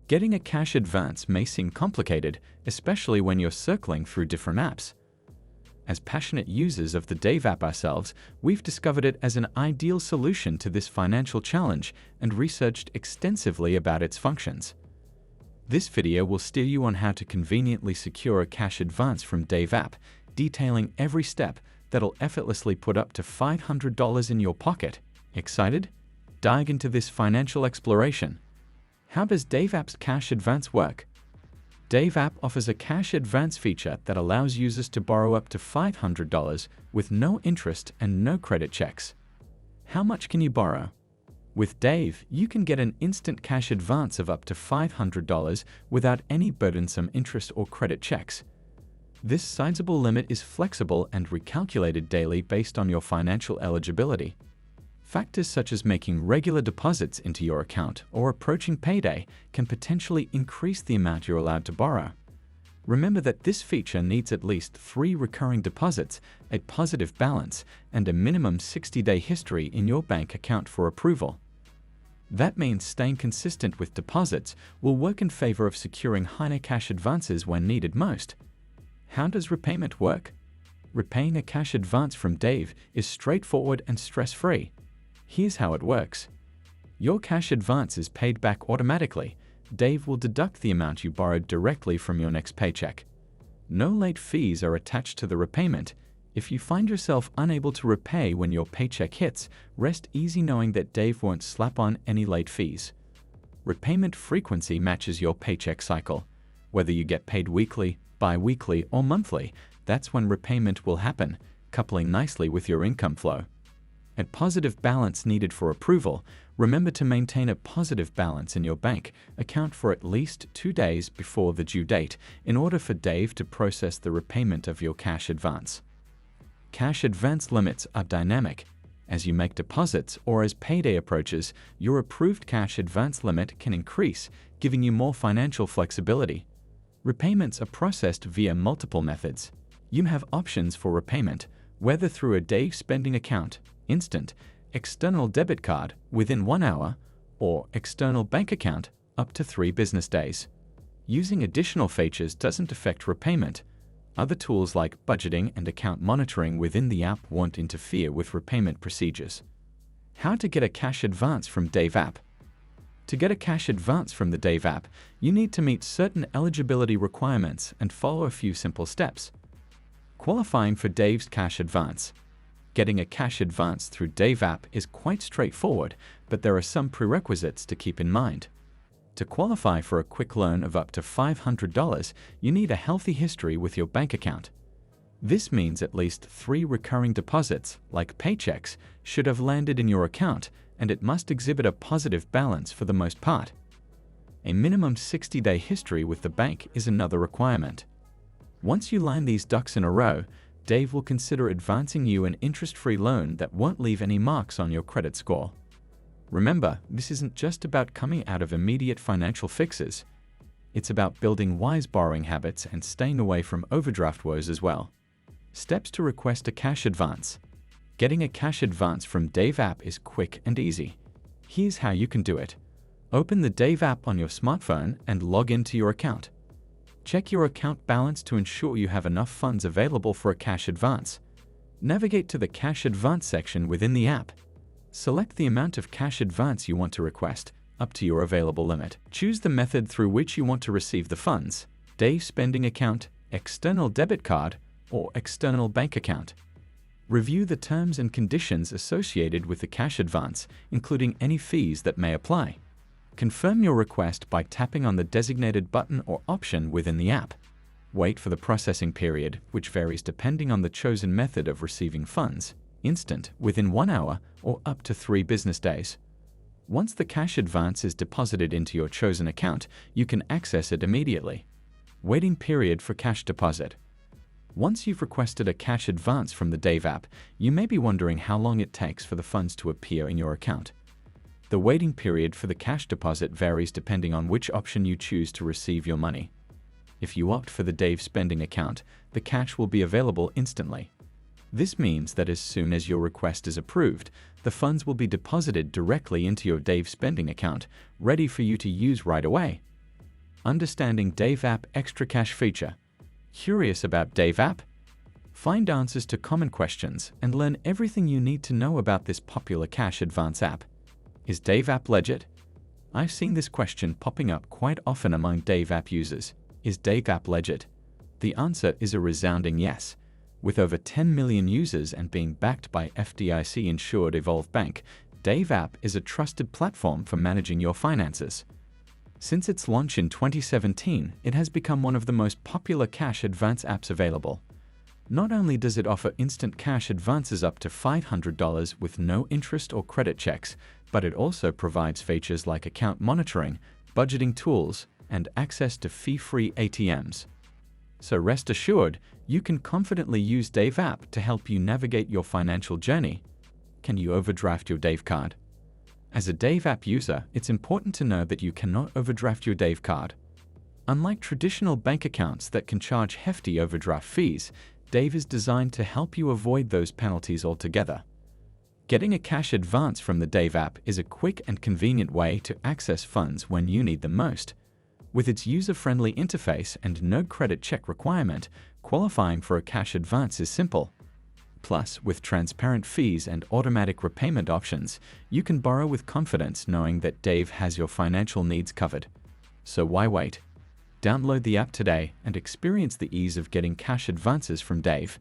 Getting a cash advance may seem complicated, especially when you're circling through different apps. As passionate users of the Dave app ourselves, we've discovered it as an ideal solution to this financial challenge and researched extensively about its functions. This video will steer you on how to conveniently secure a cash advance from Dave app, detailing every step that'll effortlessly put up to $500 in your pocket. Excited? Dive into this financial exploration. How does Dave app's cash advance work? Dave app offers a cash advance feature that allows users to borrow up to $500 with no interest and no credit checks. How much can you borrow? With Dave, you can get an instant cash advance of up to $500 without any burdensome interest or credit checks. This sizable limit is flexible and recalculated daily based on your financial eligibility. Factors such as making regular deposits into your account or approaching payday can potentially increase the amount you're allowed to borrow. Remember that this feature needs at least 3 recurring deposits, a positive balance, and a minimum 60-day history in your bank account for approval. That means staying consistent with deposits will work in favor of securing higher cash advances when needed most. How does repayment work? Repaying a cash advance from Dave is straightforward and stress-free. Here's how it works. Your cash advance is paid back automatically. Dave will deduct the amount you borrowed directly from your next paycheck. No late fees are attached to the repayment. If you find yourself unable to repay when your paycheck hits, rest easy knowing that Dave won't slap on any late fees. Repayment frequency matches your paycheck cycle. Whether you get paid weekly, bi-weekly, or monthly, that's when repayment will happen, coupling nicely with your income flow. A positive balance needed for approval. Remember to maintain a positive balance in your bank account for at least 2 days before the due date in order for Dave to process the repayment of your cash advance. Cash advance limits are dynamic. As you make deposits or as payday approaches, your approved cash advance limit can increase, giving you more financial flexibility. Repayments are processed via multiple methods. You have options for repayment, whether through a Dave spending account, instant, external debit card within 1 hour, or external bank account up to 3 business days. Using additional features doesn't affect repayment. Other tools like budgeting and account monitoring within the app won't interfere with repayment procedures. How to get a cash advance from Dave app? To get a cash advance from the Dave app, you need to meet certain eligibility requirements and follow a few simple steps. Qualifying for Dave's cash advance. Getting a cash advance through Dave app is quite straightforward, but there are some prerequisites to keep in mind. To qualify for a quick loan of up to $500, you need a healthy history with your bank account. This means at least 3 recurring deposits, like paychecks, should have landed in your account, and it must exhibit a positive balance for the most part. A minimum 60-day history with the bank is another requirement. Once you line these ducks in a row, Dave will consider advancing you an interest-free loan that won't leave any marks on your credit score. Remember, this isn't just about coming out of immediate financial fixes. It's about building wise borrowing habits and staying away from overdraft woes as well. Steps to request a cash advance. Getting a cash advance from Dave app is quick and easy. Here's how you can do it. Open the Dave app on your smartphone and log into your account. Check your account balance to ensure you have enough funds available for a cash advance. Navigate to the cash advance section within the app. Select the amount of cash advance you want to request, up to your available limit. Choose the method through which you want to receive the funds: Dave spending account, external debit card, or external bank account. Review the terms and conditions associated with the cash advance, including any fees that may apply. Confirm your request by tapping on the designated button or option within the app. Wait for the processing period, which varies depending on the chosen method of receiving funds: instant, within 1 hour, or up to 3 business days. Once the cash advance is deposited into your chosen account, you can access it immediately. Waiting period for cash deposit. Once you've requested a cash advance from the Dave app, you may be wondering how long it takes for the funds to appear in your account. The waiting period for the cash deposit varies depending on which option you choose to receive your money. If you opt for the Dave spending account, the cash will be available instantly. This means that as soon as your request is approved, the funds will be deposited directly into your Dave spending account, ready for you to use right away. Understanding Dave App Extra Cash Feature. Curious about Dave App? Find answers to common questions and learn everything you need to know about this popular cash advance app. Is Dave App legit? I've seen this question popping up quite often among Dave App users. Is Dave App legit? The answer is a resounding yes. With over 10 million users and being backed by FDIC-insured Evolve Bank, Dave App is a trusted platform for managing your finances. Since its launch in 2017, it has become one of the most popular cash advance apps available. Not only does it offer instant cash advances up to $500 with no interest or credit checks, but it also provides features like account monitoring, budgeting tools, and access to fee-free ATMs. So rest assured, you can confidently use Dave App to help you navigate your financial journey. Can you overdraft your Dave card? As a Dave App user, it's important to know that you cannot overdraft your Dave card. Unlike traditional bank accounts that can charge hefty overdraft fees, Dave is designed to help you avoid those penalties altogether. Getting a cash advance from the Dave App is a quick and convenient way to access funds when you need them most. With its user-friendly interface and no credit check requirement, qualifying for a cash advance is simple. Plus, with transparent fees and automatic repayment options, you can borrow with confidence knowing that Dave has your financial needs covered. So why wait? Download the app today and experience the ease of getting cash advances from Dave.